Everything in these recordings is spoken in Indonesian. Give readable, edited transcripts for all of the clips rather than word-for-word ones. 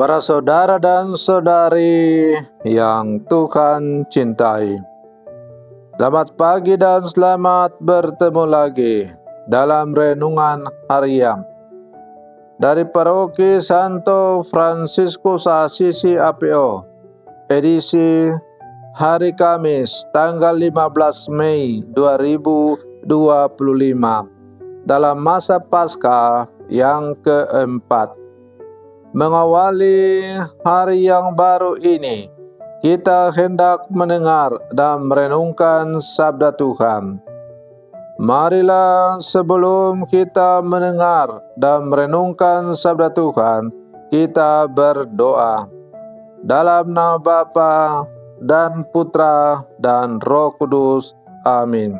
Para saudara dan saudari yang Tuhan cintai, selamat pagi dan selamat bertemu lagi dalam renungan harian dari Paroki Santo Fransiskus Assisi APO, edisi hari Kamis tanggal 15 Mei 2025 dalam masa Paskah yang keempat. Mengawali hari yang baru ini, kita hendak mendengar dan merenungkan sabda Tuhan. Marilah sebelum kita mendengar dan merenungkan sabda Tuhan, kita berdoa. Dalam nama Bapa dan Putra dan Roh Kudus. Amin.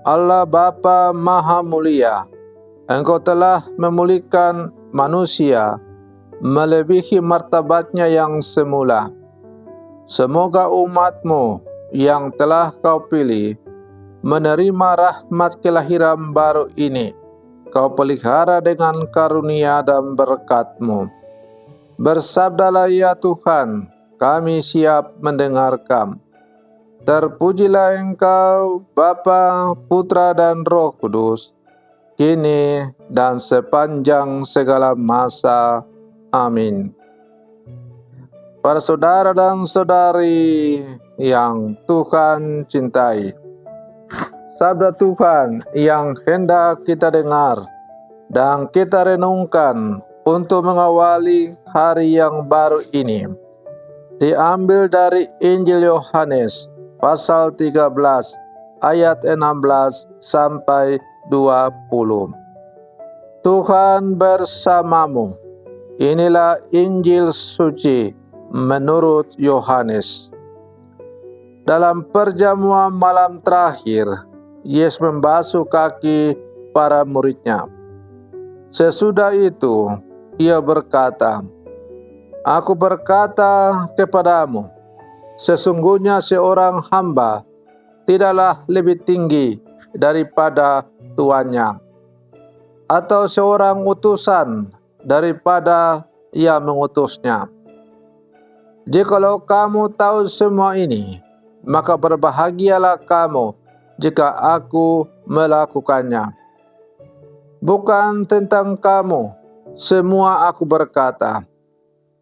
Allah Bapa Maha Mulia, Engkau telah memulihkan manusia melebihi martabatnya yang semula. Semoga umat-Mu yang telah Kau pilih menerima rahmat kelahiran baru ini, Kau pelihara dengan karunia dan berkat-Mu. Bersabdalah ya Tuhan, kami siap mendengarkan. Terpujilah Engkau, Bapa, Putra, dan Roh Kudus, kini dan sepanjang segala masa. Amin. Para saudara dan saudari yang Tuhan cintai, sabda Tuhan yang hendak kita dengar dan kita renungkan untuk mengawali hari yang baru ini diambil dari Injil Yohanes pasal 13 ayat 16 sampai 20. Tuhan bersamamu. Inilah Injil suci menurut Yohanes. Dalam perjamuan malam terakhir, Yesus membasuh kaki para murid-Nya. Sesudah itu, Ia berkata, Aku berkata kepadamu, sesungguhnya seorang hamba tidaklah lebih tinggi daripada tuannya, atau seorang utusan daripada Ia mengutusnya. Jikalau kamu tahu semua ini, maka berbahagialah kamu jika aku melakukannya. Bukan tentang kamu semua aku berkata.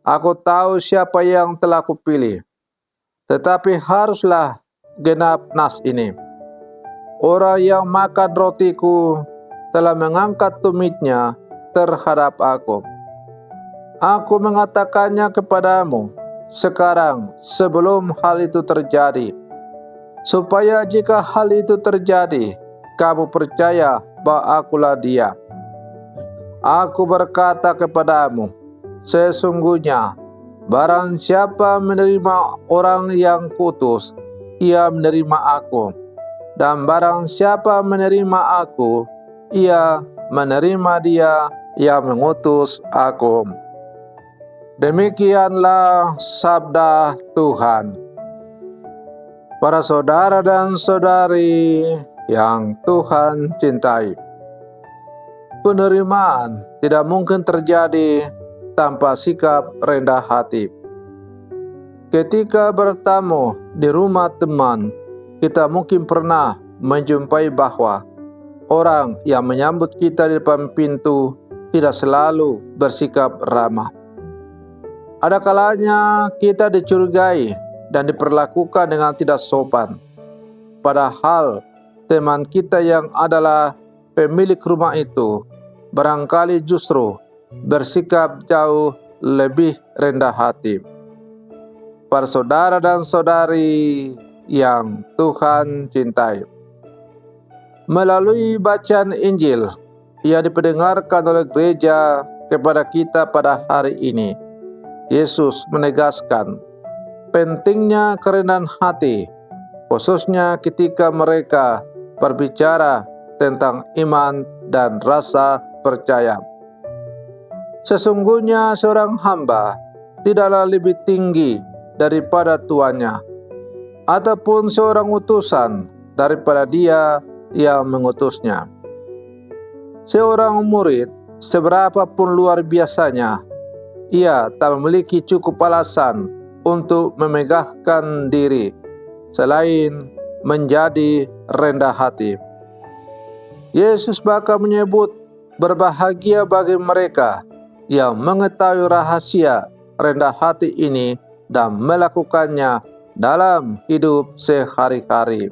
Aku tahu siapa yang telah kupilih, tetapi haruslah genap nas ini. Orang yang makan rotiku telah mengangkat tumitnya terhadap aku. Aku mengatakannya kepadamu sekarang sebelum hal itu terjadi, supaya jika hal itu terjadi, kamu percaya bahwa akulah Dia. Aku berkata kepadamu, sesungguhnya barang siapa menerima orang yang kutus, ia menerima aku, dan barang siapa menerima aku, ia menerima Dia yang mengutus aku. Demikianlah sabda Tuhan. Para saudara dan saudari yang Tuhan cintai, penerimaan tidak mungkin terjadi tanpa sikap rendah hati. Ketika bertamu di rumah teman, kita mungkin pernah menjumpai bahwa orang yang menyambut kita di depan pintu tidak selalu bersikap ramah. Ada kalanya kita dicurigai dan diperlakukan dengan tidak sopan. Padahal teman kita yang adalah pemilik rumah itu barangkali justru bersikap jauh lebih rendah hati. Para saudara dan saudari yang Tuhan cintai, melalui bacaan Injil yang diperdengarkan oleh gereja kepada kita pada hari ini, Yesus menegaskan pentingnya kerendahan hati, khususnya ketika mereka berbicara tentang iman dan rasa percaya. Sesungguhnya seorang hamba tidaklah lebih tinggi daripada tuannya, ataupun seorang utusan daripada Dia yang mengutusnya. Seorang murid, seberapapun luar biasanya, ia tak memiliki cukup alasan untuk memegahkan diri selain menjadi rendah hati. Yesus bahkan menyebut berbahagia bagi mereka yang mengetahui rahasia rendah hati ini dan melakukannya dalam hidup sehari-hari.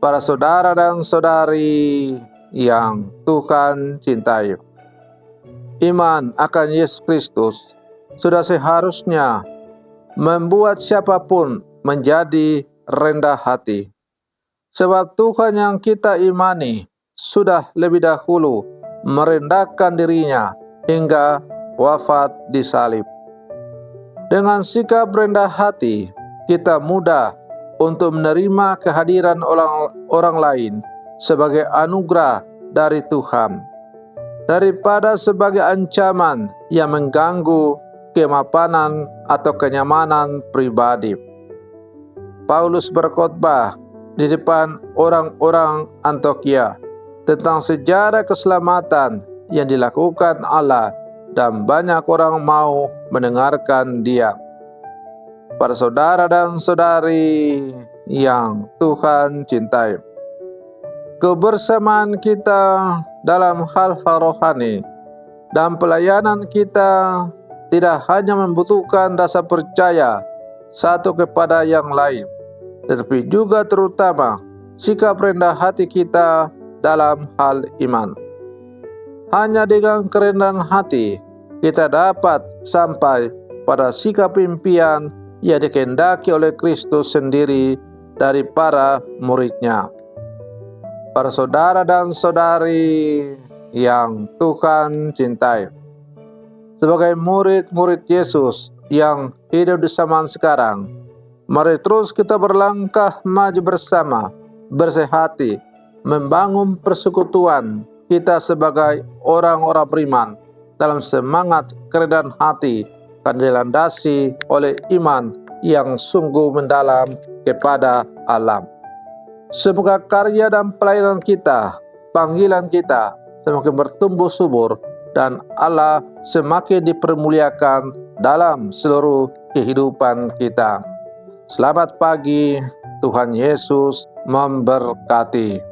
Para saudara dan saudari yang Tuhan cintai, iman akan Yesus Kristus sudah seharusnya membuat siapapun menjadi rendah hati. Sebab Tuhan yang kita imani sudah lebih dahulu merendahkan dirinya hingga wafat di salib. Dengan sikap rendah hati, kita mudah untuk menerima kehadiran orang lain sebagai anugerah dari Tuhan, daripada sebagai ancaman yang mengganggu kemapanan atau kenyamanan pribadi. Paulus berkhotbah di depan orang-orang Antiokhia tentang sejarah keselamatan yang dilakukan Allah, dan banyak orang mau mendengarkan dia. Para saudara dan saudari yang Tuhan cintai, kebersamaan kita dalam hal-hal rohani dan pelayanan kita tidak hanya membutuhkan rasa percaya satu kepada yang lain, tetapi juga terutama sikap rendah hati kita dalam hal iman. Hanya dengan kerendahan hati kita dapat sampai pada sikap impian yang dikehendaki oleh Kristus sendiri dari para murid-Nya. Para saudara dan saudari yang Tuhan cintai, sebagai murid-murid Yesus yang hidup di zaman sekarang, mari terus kita berlangkah maju bersama, bersehati, membangun persekutuan kita sebagai orang-orang beriman dalam semangat kerendahan hati dan dilandasi oleh iman yang sungguh mendalam kepada Allah. Semoga karya dan pelayanan kita, panggilan kita semakin bertumbuh subur dan Allah semakin dipermuliakan dalam seluruh kehidupan kita. Selamat pagi, Tuhan Yesus memberkati.